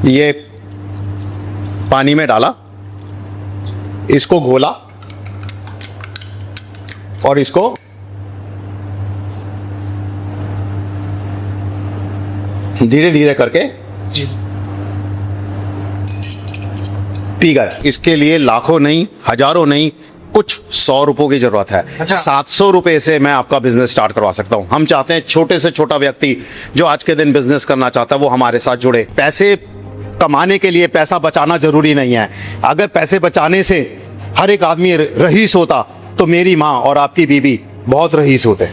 ये पानी में डाला, इसको घोला और इसको धीरे धीरे करके जी पी गए। इसके लिए लाखों नहीं, हजारों नहीं, कुछ 100 रुपयों की जरूरत है। अच्छा। 700 रुपए से मैं आपका बिजनेस स्टार्ट करवा सकता हूं। हम चाहते हैं छोटे से छोटा व्यक्ति जो आज के दिन बिजनेस करना चाहता है वो हमारे साथ जुड़े। पैसे कमाने के लिए पैसा बचाना जरूरी नहीं है। अगर पैसे बचाने से हर एक आदमी रईस होता तो मेरी माँ और आपकी बीबी बहुत रईस होते।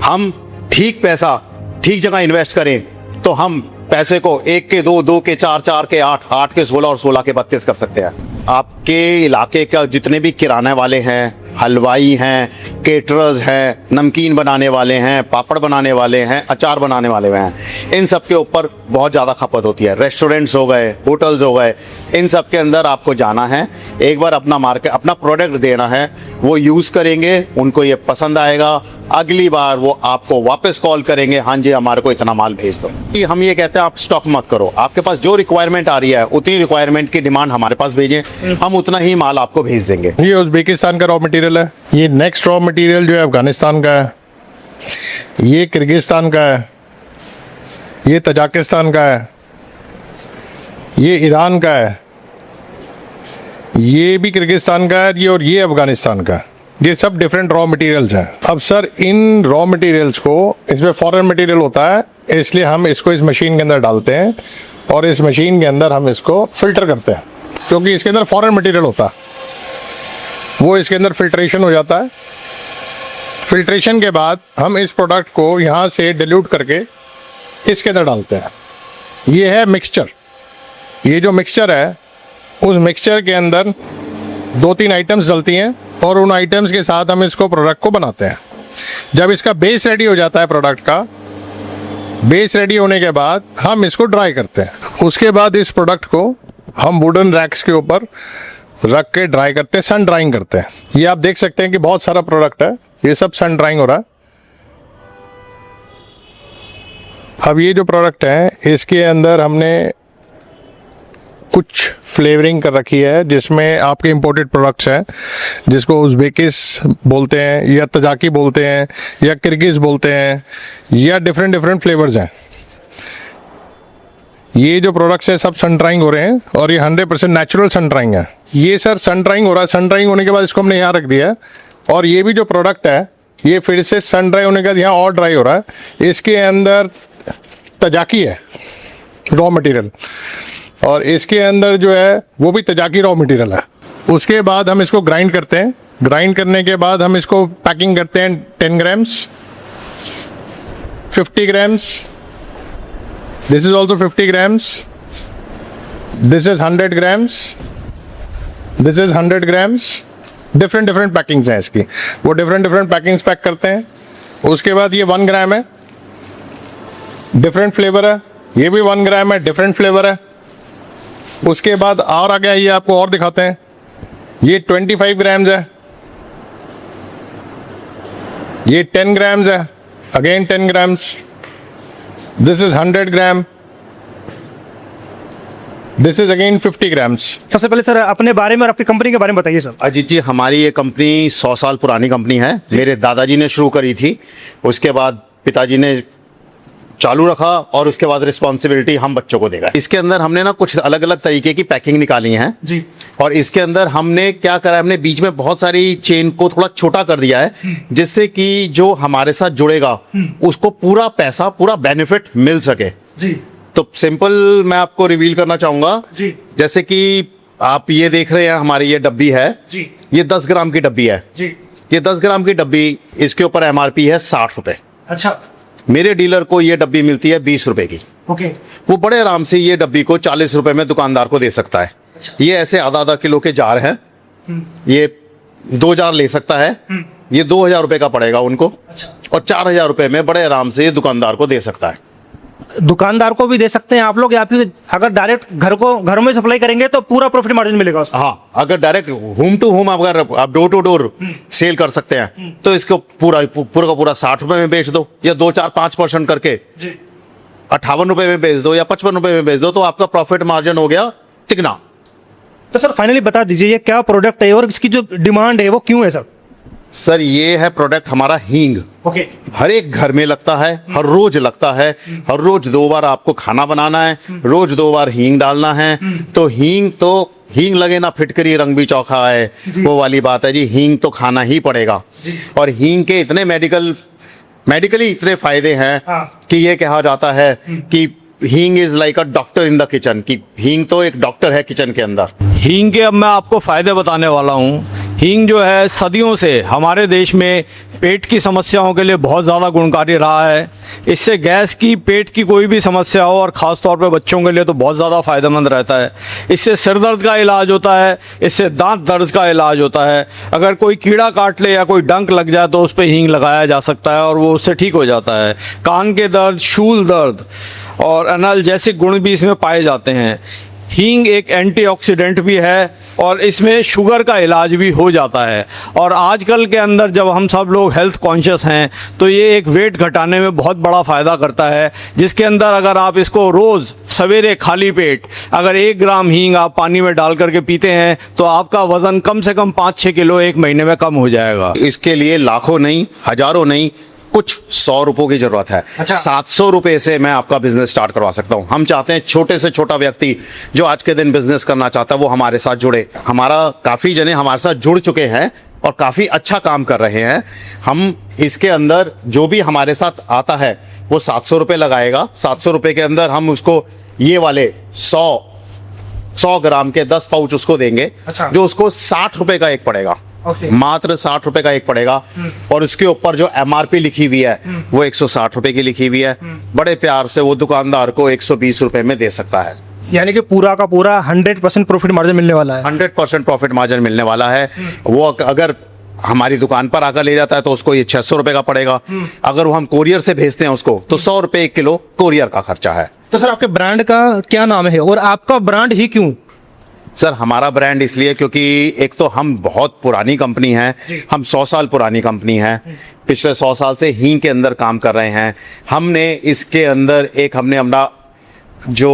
हम ठीक पैसा ठीक जगह इन्वेस्ट करें तो हम पैसे को 1 के 2, 2 के 4, 4 के 8, 8 के 16 और 16 के 32 कर सकते हैं। आपके इलाके का जितने भी किराने वाले हैं, हलवाई हैं, केटरर्स हैं, नमकीन बनाने वाले हैं, पापड़ बनाने वाले हैं, अचार बनाने वाले हैं, इन सब के ऊपर बहुत ज़्यादा खपत होती है। रेस्टोरेंट्स हो गए, होटल्स हो गए, इन सब के अंदर आपको जाना है, एक बार अपना प्रोडक्ट देना है, वो यूज़ करेंगे, उनको ये पसंद आएगा, अगली बार वो आपको वापस कॉल करेंगे, हाँ जी हमारे को इतना माल भेज दो। हम ये कहते हैं आप स्टॉक मत करो, आपके पास जो रिक्वायरमेंट आ रही है उतनी रिक्वायरमेंट की डिमांड हमारे पास भेजें, हम उतना ही माल आपको भेज देंगे। ये उज़्बेकिस्तान का रॉ मटेरियल है। ये नेक्स्ट रॉ मटेरियल जो है अफगानिस्तान का है, ये किर्गिस्तान का है, ये तजाकिस्तान का है, ये ईरान का है, ये भी किर्गिस्तान का है, ये और ये अफगानिस्तान का। ये सब डिफरेंट रॉ मटेरियल्स हैं। अब सर इन रॉ मटेरियल्स को, इसमें फॉरेन मटेरियल होता है, इसलिए हम इसको इस मशीन के अंदर डालते हैं और इस मशीन के अंदर हम इसको फिल्टर करते हैं, क्योंकि इसके अंदर फॉरेन मटेरियल होता है, वो इसके अंदर फिल्ट्रेशन हो जाता है। फिल्ट्रेशन के बाद हम इस प्रोडक्ट को यहाँ से डिल्यूट करके इसके अंदर डालते हैं। ये है मिक्सचर। ये जो मिक्सचर है, उस मिक्सचर के अंदर 2-3 आइटम्स डलती हैं और उन आइटम्स के साथ हम इसको प्रोडक्ट को बनाते हैं। जब इसका बेस रेडी हो जाता है, प्रोडक्ट का बेस रेडी होने के बाद हम इसको ड्राई करते हैं। उसके बाद इस प्रोडक्ट को हम वुडन रैक्स के ऊपर रख के ड्राई करते हैं, सन ड्राइंग करते हैं। ये आप देख सकते हैं कि बहुत सारा प्रोडक्ट है, ये सब सन ड्राइंग हो रहा है। अब ये जो प्रोडक्ट है, इसके अंदर हमने कुछ फ्लेवरिंग कर रखी है, जिसमें आपके इंपोर्टेड प्रोडक्ट्स हैं, जिसको उज़्बेकिस बोलते हैं या तजाकी बोलते हैं या किर्गिज़ बोलते हैं, या डिफरेंट फ्लेवर्स हैं। ये जो प्रोडक्ट्स है सब सन ड्राइंग हो रहे हैं और ये 100% नेचुरल सन ड्राइंग है। ये सर सन ड्राइंग हो रहा है। सन ड्राइंग होने के बाद इसको हमने यहाँ रख दिया है और ये भी जो प्रोडक्ट है ये फिर से सन ड्राई होने के बाद यहाँ और ड्राई हो रहा है। इसके अंदर तजाकी है रॉ मटेरियल और इसके अंदर जो है वो भी तजाकी रॉ मटेरियल है। उसके बाद हम इसको ग्राइंड करते हैं। ग्राइंड करने के बाद हम इसको पैकिंग करते हैं 10 grams, 50 grams, this is also 50 grams, this is 100 grams, this is 100 grams, different packings हैं इसकी, वो डिफरेंट पैकिंग्स पैक करते हैं। उसके बाद ये 1 ग्राम है, डिफरेंट फ्लेवर है, ये भी 1 ग्राम है, डिफरेंट फ्लेवर है। उसके बाद और आ गया, ये आपको और दिखाते हैं, ये 25 ग्राम्स है, ये 10 ग्राम्स है, again 10 grams, this is 100 gram, this is again 50 grams। सबसे पहले सर अपने बारे में और आपकी कंपनी के बारे में बताइए सर। अजीत जी, हमारी ये कंपनी 100 साल पुरानी कंपनी है। मेरे दादाजी ने शुरू करी थी, उसके बाद पिताजी ने चालू रखा और उसके बाद रिस्पॉन्सिबिलिटी हम बच्चों को देगा। इसके अंदर हमने ना कुछ अलग अलग तरीके की पैकिंग निकाली है जी। और इसके अंदर हमने क्या करा है, हमने बीच में बहुत सारी चेन को थोड़ा छोटा कर दिया है, जिससे कि जो हमारे साथ जुड़ेगा उसको पूरा पैसा, पूरा बेनिफिट मिल सके जी। तो सिंपल मैं आपको रिवील करना चाहूंगा जी। जैसे कि आप ये देख रहे हैं, हमारी ये डब्बी है जी। ये 10 ग्राम की डब्बी है जी। ये 10 ग्राम की डब्बी, इसके ऊपर एमआरपी है 60 रुपए। अच्छा। मेरे डीलर को ये डब्बी मिलती है 20 रुपए की। ओके। वो बड़े आराम से ये डब्बी को 40 रुपए में दुकानदार को दे सकता है। अच्छा। ये ऐसे आधा किलो के जार हैं, ये 2 जार ले सकता है, ये 2000 रुपए का पड़ेगा उनको। अच्छा। और 4000 रुपए में बड़े आराम से ये दुकानदार को दे सकता है। दुकानदार को भी दे सकते हैं आप लोग, या फिर अगर डायरेक्ट घरों में सप्लाई करेंगे तो पूरा प्रॉफिट मार्जिन मिलेगा उसको? हाँ, अगर डायरेक्ट होम टू होम अगर आप डोर टू डोर सेल कर सकते हैं तो इसको पूरा का पूरा 60 रुपए में बेच दो या 2, 4, 5% करके जी। ₹58 में बेच दो या ₹55 में बेच दो, तो आपका प्रॉफिट मार्जिन हो गया तिगना। तो सर फाइनली बता दीजिए ये क्या प्रोडक्ट है और इसकी जो डिमांड है वो क्यों है सर? सर ये है प्रोडक्ट हमारा हींग। ओके। हर एक घर में लगता है, हर रोज लगता है, हर रोज 2 बार आपको खाना बनाना है, रोज 2 बार हींग डालना है। तो हींग लगे ना फिटकरी रंग भी चौखा है, वो वाली बात है जी। हींग तो खाना ही पड़ेगा। और हींग के इतने मेडिकली इतने फायदे हैं कि ये कहा जाता है कि हींग is like a doctor in the kitchen, कि हींग तो एक डॉक्टर है किचन के अंदर। हींग के अब मैं आपको फ़ायदे बताने वाला हूँ। हींग जो है सदियों से हमारे देश में पेट की समस्याओं के लिए बहुत ज़्यादा गुणकारी रहा है। इससे गैस की, पेट की कोई भी समस्या हो, और ख़ास तौर पे बच्चों के लिए तो बहुत ज़्यादा फ़ायदेमंद रहता है। इससे सिर दर्द का इलाज होता है, इससे दांत दर्द का इलाज होता है। अगर कोई कीड़ा काट ले या कोई डंक लग जाए तो उस पर हींग लगाया जा सकता है और वो उससे ठीक हो जाता है। कान के दर्द, शूल दर्द और एनाल्जेसिक गुण भी इसमें पाए जाते हैं। हींग एक एंटीऑक्सीडेंट भी है और इसमें शुगर का इलाज भी हो जाता है। और आजकल के अंदर जब हम सब लोग हेल्थ कॉन्शियस हैं तो ये एक वेट घटाने में बहुत बड़ा फ़ायदा करता है, जिसके अंदर अगर आप इसको रोज़ सवेरे खाली पेट अगर 1 ग्राम हींग आप पानी में डाल करके पीते हैं तो आपका वज़न कम से कम 5-6 किलो 1 महीने में कम हो जाएगा। इसके लिए लाखों नहीं, हजारों नहीं, कुछ 100 रुपयों की जरूरत है। 700 रुपए से मैं आपका बिजनेस स्टार्ट करवा सकता हूं। हम चाहते हैं छोटे से छोटा व्यक्ति जो आज के दिन बिजनेस करना चाहता है वो हमारे साथ जुड़े। हमारा काफी जने हमारे साथ जुड़ चुके हैं और काफी अच्छा काम कर रहे हैं। हम इसके अंदर जो भी हमारे साथ आता है वो 700 रुपए लगाएगा। 700 रुपए के अंदर हम उसको ये वाले 100 ग्राम के 10 पाउच उसको देंगे, जो उसको 60 रुपए का एक पड़ेगा। मात्र 60 रुपए का एक पड़ेगा। और उसके ऊपर जो MRP लिखी हुई है वो 160 रुपए की लिखी हुई है। बड़े प्यार से वो दुकानदार को 120 रुपए में दे सकता है। यानी कि पूरा का पूरा 100% प्रॉफिट मार्जिन मिलने वाला है। 100% प्रॉफिट मार्जिन मिलने वाला है। वो अगर हमारी दुकान पर आकर ले जाता है तो उसको ये 600 रुपए का पड़ेगा। अगर वो हम कोरियर से भेजते हैं उसको तो 100 रुपए 1 किलो कोरियर का खर्चा है। तो सर आपके ब्रांड का क्या नाम है और आपका ब्रांड ही क्यों? सर हमारा ब्रांड इसलिए क्योंकि एक तो हम बहुत पुरानी कंपनी है, हम 100 साल पुरानी कंपनी है। पिछले 100 साल से हींग के अंदर काम कर रहे हैं। हमने इसके अंदर हमने अपना जो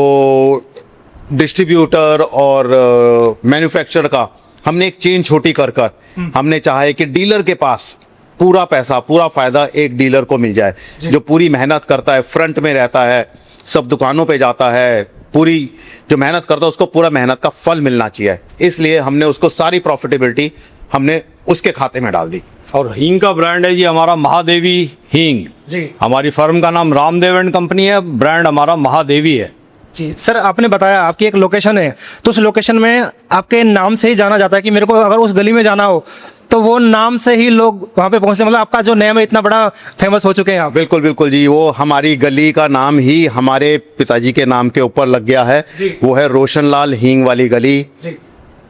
डिस्ट्रीब्यूटर और मैन्युफैक्चरर का हमने एक चेन छोटी कर हमने चाहा है कि डीलर के पास पूरा पैसा, पूरा फायदा एक डीलर को मिल जाए, जो पूरी मेहनत करता है, फ्रंट में रहता है, सब दुकानों पे जाता है, पूरी जो मेहनत करता है उसको पूरा मेहनत का फल मिलना चाहिए। इसलिए हमने उसको सारी प्रॉफिटेबिलिटी हमने उसके खाते में डाल दी। और हींग का ब्रांड है जी हमारा महादेवी हींग जी। हमारी फर्म का नाम रामदेव एंड कंपनी है, ब्रांड हमारा महादेवी है जी। सर आपने बताया आपकी एक लोकेशन है, तो उस लोकेशन में आपके नाम से ही जाना जाता है कि मेरे को अगर उस गली में जाना हो तो वो नाम से ही लोग वहाँ पे पहुँचते, मतलब आपका जो नेम है इतना बड़ा फेमस हो चुके हैं आप। बिल्कुल बिल्कुल जी, वो हमारी गली का नाम ही हमारे पिताजी के नाम के ऊपर लग गया है। वो है रोशनलाल हींग वाली गली,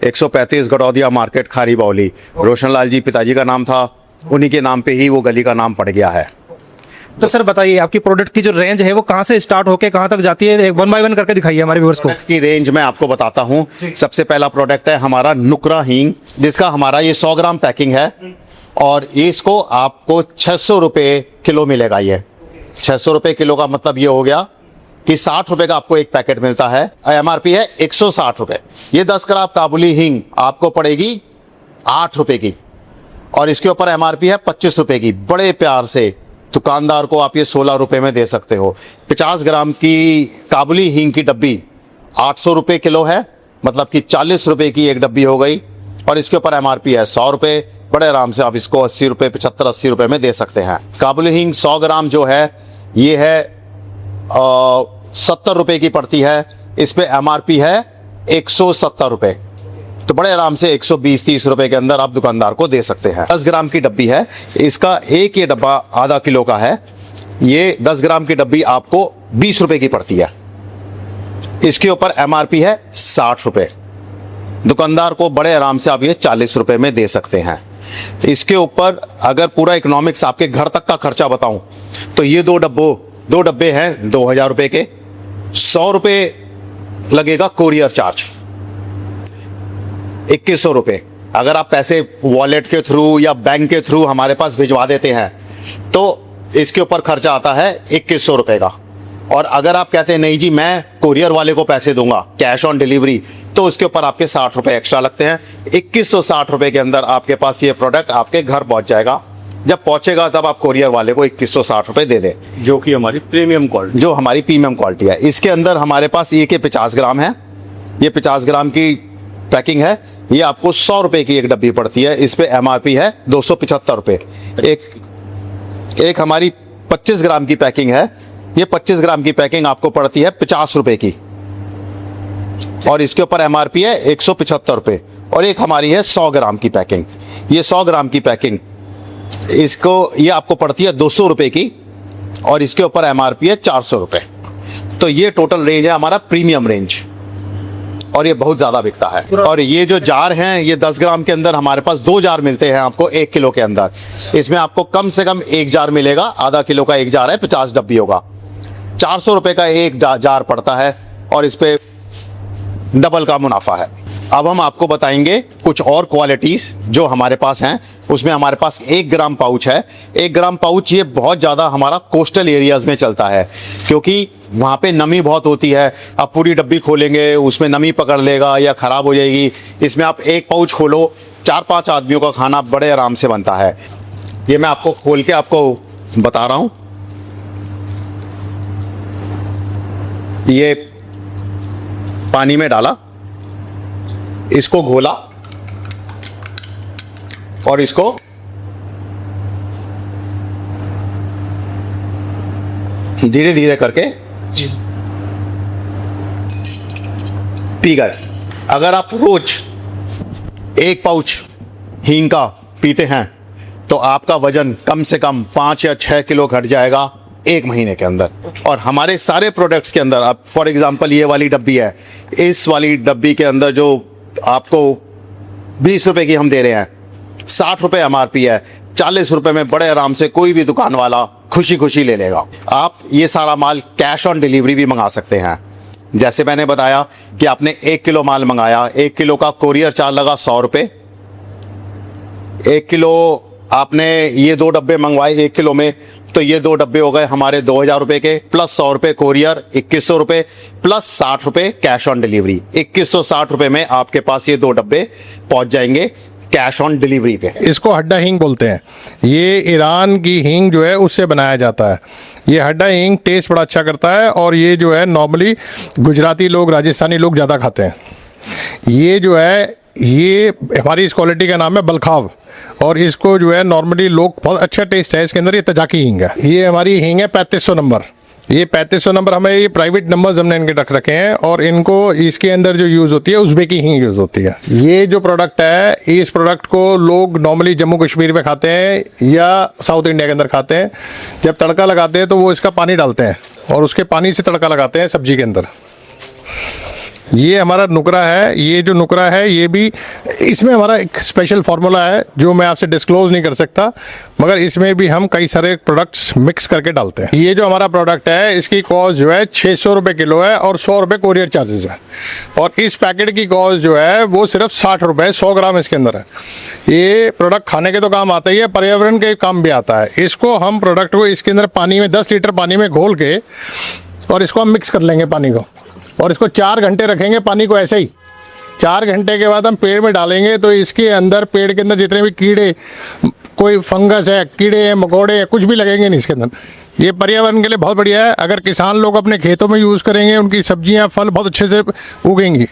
135 गडौदिया मार्केट, खारी बावली। रोशनलाल जी पिताजी का नाम था, उन्हीं के नाम पे ही वो गली का नाम पड़ गया है। तो सर बताइए आपकी प्रोडक्ट की जो रेंज है वो कहाँ से स्टार्ट होके कहाँ तक जाती है? 1 बाय 1 करके दिखाइए हमारे व्यूअर्स को। की रेंज मैं आपको बताता हूँ। सबसे पहला प्रोडक्ट है हमारा नुकरा हींग, जिसका हमारा ये 100 ग्राम पैकिंग है और इसको आपको 600 रुपए किलो मिलेगा। ये 600 रुपए किलो का मतलब ये हो गया कि 60 रुपए का आपको एक पैकेट मिलता है। MRP है 160 रुपए। ये 10 ग्राम काबुली हींग आपको पड़ेगी 8 रुपए की और इसके ऊपर MRP है 25 रुपए की। बड़े प्यार से दुकानदार को आप ये 16 रुपए में दे सकते हो। 50 ग्राम की काबुली हींग की डब्बी 800 रुपए किलो है, मतलब कि 40 रुपए की एक डब्बी हो गई और इसके ऊपर MRP है 100 रुपए। बड़े आराम से आप इसको 80 रुपए, 75-80 रुपए में दे सकते हैं। काबुली हींग 100 ग्राम जो है ये है 70 रुपए की पड़ती है। इस पे MRP है 170 रुपए, तो बड़े आराम से 120-30 रुपए के अंदर आप दुकानदार को दे सकते हैं। 10 ग्राम की डब्बी है, इसका एक ये डब्बा आधा किलो का है। ये 10 ग्राम की डब्बी आपको 20 रुपए की पड़ती है। इसके ऊपर MRP है 60 रुपए। दुकानदार को बड़े आराम से आप ये 40 रुपए में दे सकते हैं। इसके ऊपर अगर पूरा इकोनॉमिक्स आपके घर तक का खर्चा बताऊं तो ये दो डब्बे हैं 2000 रुपए के। 100 रुपए लगेगा कोरियर चार्ज, 2100 रुपए। अगर आप पैसे वॉलेट के थ्रू या बैंक के थ्रू हमारे पास भिजवा देते हैं तो इसके ऊपर खर्चा आता है 2100 रुपए का। और अगर आप कहते हैं नहीं जी मैं कोरियर वाले को पैसे दूंगा कैश ऑन डिलीवरी, तो उसके ऊपर आपके 60 रुपये एक्स्ट्रा लगते हैं। 2160 रुपये के अंदर आपके पास ये प्रोडक्ट आपके घर पहुंच जाएगा। जब पहुंचेगा तब आप कोरियर वाले को 2160 रुपये दे दें, जो कि हमारी प्रीमियम क्वालिटी। जो हमारी प्रीमियम क्वालिटी है। इसके अंदर हमारे पास ये के 50 ग्राम है, ये 50 ग्राम की पैकिंग है। ये आपको 100 रुपये की एक डब्बी पड़ती है। इस पे MRP है 275 रुपये। एक हमारी 25 ग्राम की पैकिंग है, ये 25 ग्राम की पैकिंग आपको पड़ती है 50 रुपये की, और इसके ऊपर MRP है 175 रुपये। और एक हमारी है 100 ग्राम की पैकिंग, ये 100 ग्राम की पैकिंग ये आपको पड़ती है 200 रुपये की, और इसके ऊपर MRP है 400 रुपये। तो ये टोटल रेंज है हमारा प्रीमियम रेंज, और ये बहुत ज़्यादा बिकता है। और ये जो जार हैं, ये 10 ग्राम के अंदर हमारे पास 2 जार मिलते हैं आपको 1 किलो के अंदर। इसमें आपको कम से कम 1 जार मिलेगा, आधा किलो का 1 जार है, 50 डब्बी होगा। 400 रुपये का एक जार पड़ता है, और इस पे डबल का मुनाफा है। अब हम आपको बताएंगे कुछ और क्वालिटीज़ जो हमारे पास हैं। उसमें हमारे पास 1 ग्राम पाउच है। 1 ग्राम पाउच ये बहुत ज़्यादा हमारा कोस्टल एरियाज़ में चलता है, क्योंकि वहाँ पे नमी बहुत होती है। आप पूरी डब्बी खोलेंगे उसमें नमी पकड़ लेगा या ख़राब हो जाएगी। इसमें आप एक पाउच खोलो, 4-5 आदमियों का खाना बड़े आराम से बनता है। ये मैं आपको खोल के आपको बता रहा हूँ। ये पानी में डाला, इसको घोला, और इसको धीरे धीरे करके पी गए। अगर आप रोज 1 पाउच हींग का पीते हैं तो आपका वजन कम से कम 5 या 6 किलो घट जाएगा 1 महीने के अंदर। और हमारे सारे प्रोडक्ट्स के अंदर, अब फॉर एग्जांपल ये वाली डब्बी है, इस वाली डब्बी के अंदर जो आपको 20 रुपए की हम दे रहे हैं, 60 रुपये MRP है। 40 रुपये में बड़े आराम से कोई भी दुकान वाला खुशी खुशी ले लेगा। आप ये सारा माल कैश ऑन डिलीवरी भी मंगा सकते हैं। जैसे मैंने बताया कि आपने 1 किलो माल मंगाया, 1 किलो का कोरियर चार्ज लगा 100 रुपये। 1 किलो आपने ये 2 डब्बे मंगवाए 1 किलो में, तो ये 2 डब्बे हो गए हमारे 2000 रुपये के, प्लस 100 रुपये कोरियर 2100 रुपये, प्लस 60 रुपये कैश ऑन डिलीवरी। 2160 रुपये में आपके पास ये 2 डब्बे पहुंच जाएंगे कैश ऑन डिलीवरी पे। इसको हड्डा हींग बोलते हैं। ये ईरान की हींग जो है उससे बनाया जाता है। ये हड्डा हींग टेस्ट बड़ा अच्छा करता है, और ये जो है नॉर्मली गुजराती लोग, राजस्थानी लोग ज़्यादा खाते हैं। ये जो है, ये हमारी इस क्वालिटी का नाम है बलखाव, और इसको जो है नॉर्मली लोग, बहुत अच्छा टेस्ट है इसके अंदर। ये तजाकी हींग है। ये हमारी हींग है 3500 नंबर। ये 3500 नंबर हमें, ये प्राइवेट नंबर्स हमने इनके रख रखे हैं, और इनको इसके अंदर जो यूज़ होती है उज़्बेकी हींग यूज़ होती है। ये जो प्रोडक्ट है, इस प्रोडक्ट को लोग नॉर्मली जम्मू कश्मीर में खाते हैं या साउथ इंडिया के अंदर खाते हैं। जब तड़का लगाते हैं तो वो इसका पानी डालते हैं, और उसके पानी से तड़का लगाते हैं सब्जी के अंदर। ये हमारा नुकरा है। ये जो नुकरा है, ये भी, इसमें हमारा एक स्पेशल फार्मूला है जो मैं आपसे डिस्क्लोज नहीं कर सकता, मगर इसमें भी हम कई सारे प्रोडक्ट्स मिक्स करके डालते हैं। ये जो हमारा प्रोडक्ट है, इसकी कॉस्ट जो है 600 रुपये किलो है, और 100 रुपये कोरियर चार्जेस है। और इस पैकेट की कॉस्ट जो है वो सिर्फ 60 रुपये, 100 ग्राम इसके अंदर है। ये प्रोडक्ट खाने के तो काम आता ही है, पर्यावरण के काम भी आता है। इसको हम प्रोडक्ट को इसके अंदर पानी में 10 लीटर पानी में घोल के, और इसको हम मिक्स कर लेंगे पानी को, और इसको 4 घंटे रखेंगे पानी को ऐसे ही। 4 घंटे के बाद हम पेड़ में डालेंगे, तो इसके अंदर, पेड़ के अंदर जितने भी कीड़े, कोई फंगस है, कीड़े हैं, मकोड़े हैं, कुछ भी लगेंगे नहीं इसके अंदर। ये पर्यावरण के लिए बहुत बढ़िया है। अगर किसान लोग अपने खेतों में यूज़ करेंगे, उनकी सब्जियां, फल बहुत अच्छे से उगेंगी।